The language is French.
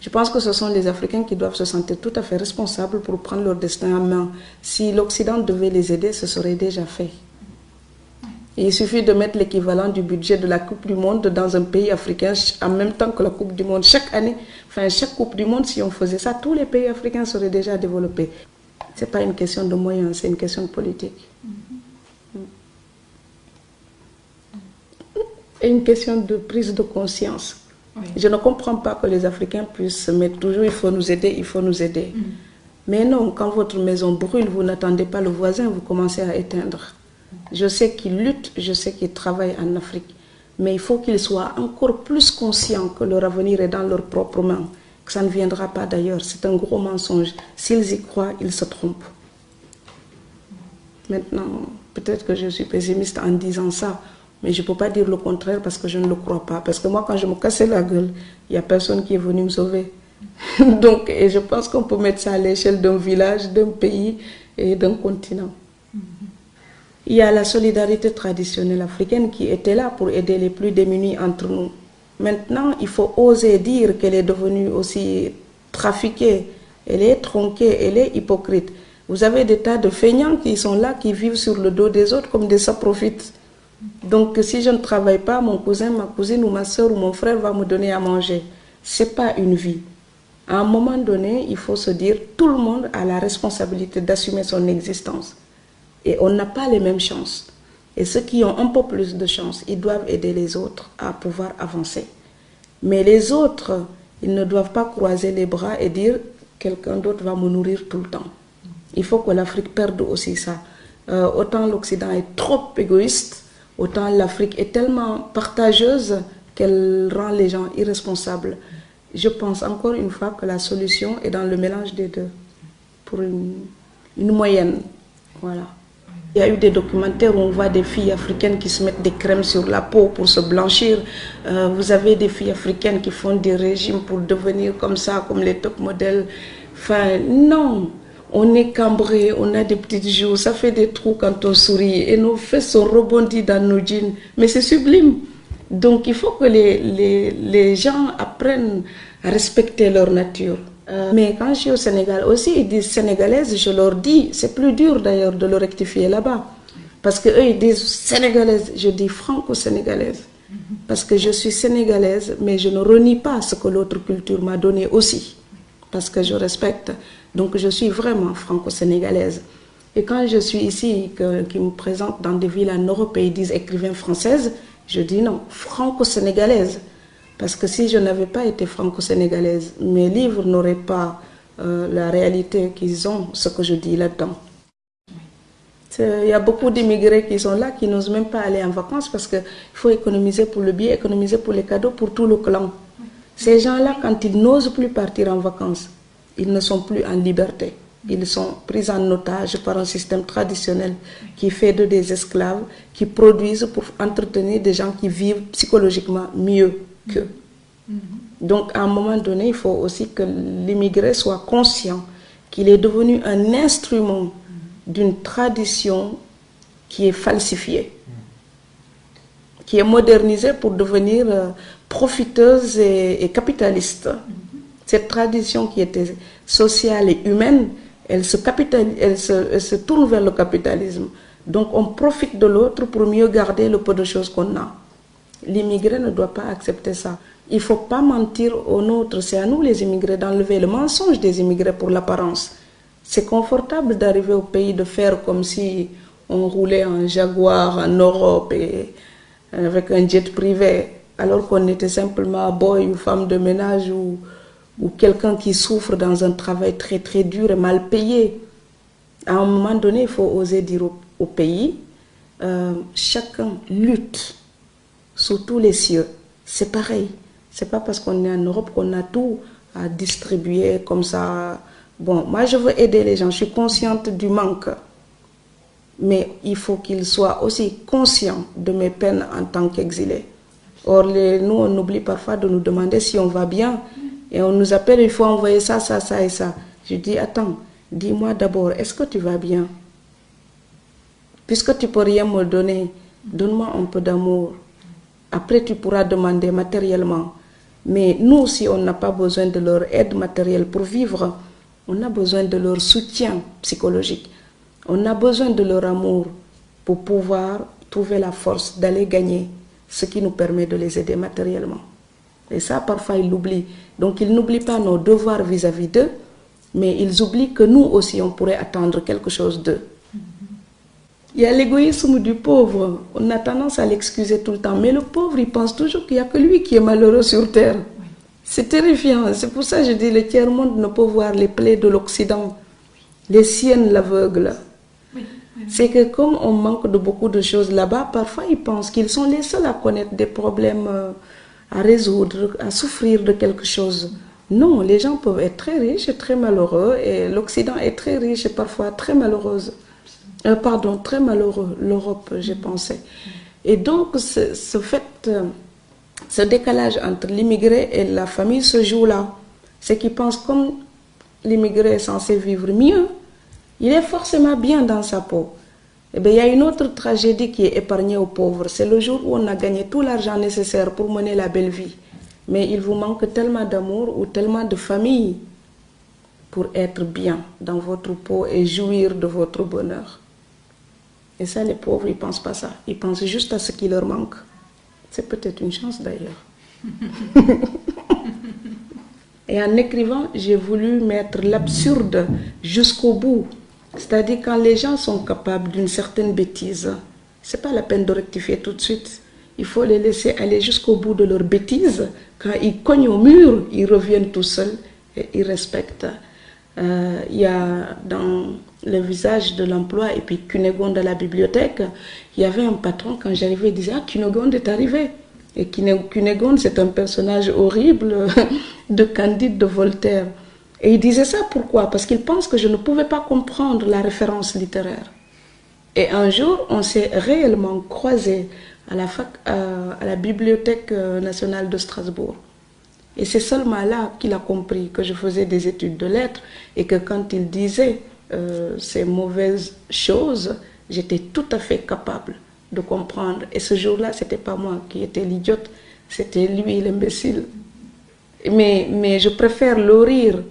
Je pense que ce sont les Africains qui doivent se sentir tout à fait responsables pour prendre leur destin en main. Si l'Occident devait les aider, ce serait déjà fait. Il suffit de mettre l'équivalent du budget de la Coupe du Monde dans un pays africain en même temps que la Coupe du Monde. Chaque année, enfin chaque Coupe du Monde, si on faisait ça, tous les pays africains seraient déjà développés. Ce n'est pas une question de moyens, c'est une question de politique. Et une question de prise de conscience. Oui. Je ne comprends pas que les Africains puissent se mettre toujours, il faut nous aider, il faut nous aider. Mais non, quand votre maison brûle, vous n'attendez pas le voisin, vous commencez à éteindre. Je sais qu'ils luttent, je sais qu'ils travaillent en Afrique, mais il faut qu'ils soient encore plus conscients que leur avenir est dans leurs propres mains, que ça ne viendra pas d'ailleurs. C'est un gros mensonge. S'ils y croient, ils se trompent. Maintenant, peut-être que je suis pessimiste en disant ça, mais je ne peux pas dire le contraire parce que je ne le crois pas. Parce que moi, quand je me cassais la gueule, il n'y a personne qui est venu me sauver. Donc, et je pense qu'on peut mettre ça à l'échelle d'un village, d'un pays et d'un continent. Il y a la solidarité traditionnelle africaine qui était là pour aider les plus démunis entre nous. Maintenant, il faut oser dire qu'elle est devenue aussi trafiquée, elle est tronquée, elle est hypocrite. Vous avez des tas de feignants qui sont là, qui vivent sur le dos des autres comme des saprofites. Donc, si je ne travaille pas, mon cousin, ma cousine ou ma soeur ou mon frère va me donner à manger. Ce n'est pas une vie. À un moment donné, il faut se dire, tout le monde a la responsabilité d'assumer son existence. Et on n'a pas les mêmes chances. Et ceux qui ont un peu plus de chance, ils doivent aider les autres à pouvoir avancer. Mais les autres, ils ne doivent pas croiser les bras et dire quelqu'un d'autre va me nourrir tout le temps. Il faut que l'Afrique perde aussi ça. Autant l'Occident est trop égoïste, autant l'Afrique est tellement partageuse qu'elle rend les gens irresponsables. Je pense encore une fois que la solution est dans le mélange des deux, pour une moyenne. Voilà. Il y a eu des documentaires où on voit des filles africaines qui se mettent des crèmes sur la peau pour se blanchir. Vous avez des filles africaines qui font des régimes pour devenir comme ça, comme les top modèles. Enfin, non. On est cambré, on a des petites joues, ça fait des trous quand on sourit et nos fesses sont rebondies dans nos jeans. Mais c'est sublime. Donc il faut que les gens apprennent à respecter leur nature. Mais quand je suis au Sénégal aussi, ils disent sénégalaise, je leur dis, c'est plus dur d'ailleurs de le rectifier là-bas. Parce qu'eux, ils disent sénégalaise, je dis franco-sénégalaise. Parce que je suis sénégalaise, mais je ne renie pas ce que l'autre culture m'a donné aussi. Parce que je respecte. Donc je suis vraiment franco-sénégalaise. Et quand je suis ici, qui me présente dans des villes en Europe et ils disent écrivain française, je dis non, franco-sénégalaise. Parce que si je n'avais pas été franco-sénégalaise, mes livres n'auraient pas la réalité qu'ils ont, ce que je dis là-dedans. Il y a beaucoup d'immigrés qui sont là, qui n'osent même pas aller en vacances parce qu'il faut économiser pour le billet, économiser pour les cadeaux, pour tout le clan. Ces gens-là, quand ils n'osent plus partir en vacances, ils ne sont plus en liberté. Ils sont pris en otage par un système traditionnel qui fait d'eux des esclaves, qui produisent pour entretenir des gens qui vivent psychologiquement mieux qu'eux. Donc, à un moment donné, il faut aussi que l'immigré soit conscient qu'il est devenu un instrument d'une tradition qui est falsifiée, qui est modernisée pour devenir profiteuse et capitaliste. Cette tradition qui était sociale et humaine, elle se tourne vers le capitalisme. Donc on profite de l'autre pour mieux garder le peu de choses qu'on a. L'immigré ne doit pas accepter ça. Il ne faut pas mentir aux nôtres, c'est à nous les immigrés d'enlever le mensonge des immigrés pour l'apparence. C'est confortable d'arriver au pays de faire comme si on roulait en Jaguar en Europe et avec un jet privé, alors qu'on était simplement boy ou femme de ménage ou quelqu'un qui souffre dans un travail très très dur et mal payé. À un moment donné, il faut oser dire au pays, chacun lutte sous tous les cieux. C'est pareil. C'est pas parce qu'on est en Europe qu'on a tout à distribuer comme ça. Bon, moi je veux aider les gens, je suis consciente du manque. Mais il faut qu'ils soient aussi conscients de mes peines en tant qu'exilés. Or, nous, on oublie parfois de nous demander si on va bien. Et on nous appelle, il faut envoyer ça, ça, ça et ça. Je dis, attends, dis-moi d'abord, est-ce que tu vas bien? Puisque tu ne peux rien me donner, donne-moi un peu d'amour. Après, tu pourras demander matériellement. Mais nous aussi, on n'a pas besoin de leur aide matérielle pour vivre. On a besoin de leur soutien psychologique. On a besoin de leur amour pour pouvoir trouver la force d'aller gagner, ce qui nous permet de les aider matériellement. Et ça, parfois, ils l'oublient. Donc, ils n'oublient pas nos devoirs vis-à-vis d'eux, mais ils oublient que nous aussi, on pourrait attendre quelque chose d'eux. Il y a l'égoïsme du pauvre. On a tendance à l'excuser tout le temps. Mais le pauvre, il pense toujours qu'il n'y a que lui qui est malheureux sur terre. C'est terrifiant. C'est pour ça que je dis le tiers-monde ne peut voir les plaies de l'Occident. Les siennes l'aveugle. C'est que comme on manque de beaucoup de choses là-bas, parfois ils pensent qu'ils sont les seuls à connaître des problèmes à résoudre, à souffrir de quelque chose. Non, les gens peuvent être très riches et très malheureux, et l'Occident est très riche et parfois très malheureuse. Très malheureux, l'Europe, j'ai pensé. Et donc, ce décalage entre l'immigré et la famille se joue là. C'est qu'ils pensent comme l'immigré est censé vivre mieux, il est forcément bien dans sa peau. Eh bien, il y a une autre tragédie qui est épargnée aux pauvres. C'est le jour où on a gagné tout l'argent nécessaire pour mener la belle vie. Mais il vous manque tellement d'amour ou tellement de famille pour être bien dans votre peau et jouir de votre bonheur. Et ça, les pauvres, ils ne pensent pas ça. Ils pensent juste à ce qui leur manque. C'est peut-être une chance d'ailleurs. Et en écrivant, j'ai voulu mettre l'absurde jusqu'au bout. C'est-à-dire quand les gens sont capables d'une certaine bêtise, ce n'est pas la peine de rectifier tout de suite. Il faut les laisser aller jusqu'au bout de leur bêtise. Quand ils cognent au mur, ils reviennent tout seuls et ils respectent. Il y a dans le visage de l'emploi et puis Cunégonde à la bibliothèque, il y avait un patron, quand j'arrivais, il disait « Ah, Cunégonde est arrivé !» Et Cunégonde, c'est un personnage horrible de Candide de Voltaire. Et il disait ça pourquoi? Parce qu'il pense que je ne pouvais pas comprendre la référence littéraire. Et un jour, on s'est réellement croisés à la Bibliothèque nationale de Strasbourg. Et c'est seulement là qu'il a compris que je faisais des études de lettres et que quand il disait ces mauvaises choses, j'étais tout à fait capable de comprendre. Et ce jour-là, ce n'était pas moi qui étais l'idiote, c'était lui l'imbécile. Mais je préfère le rire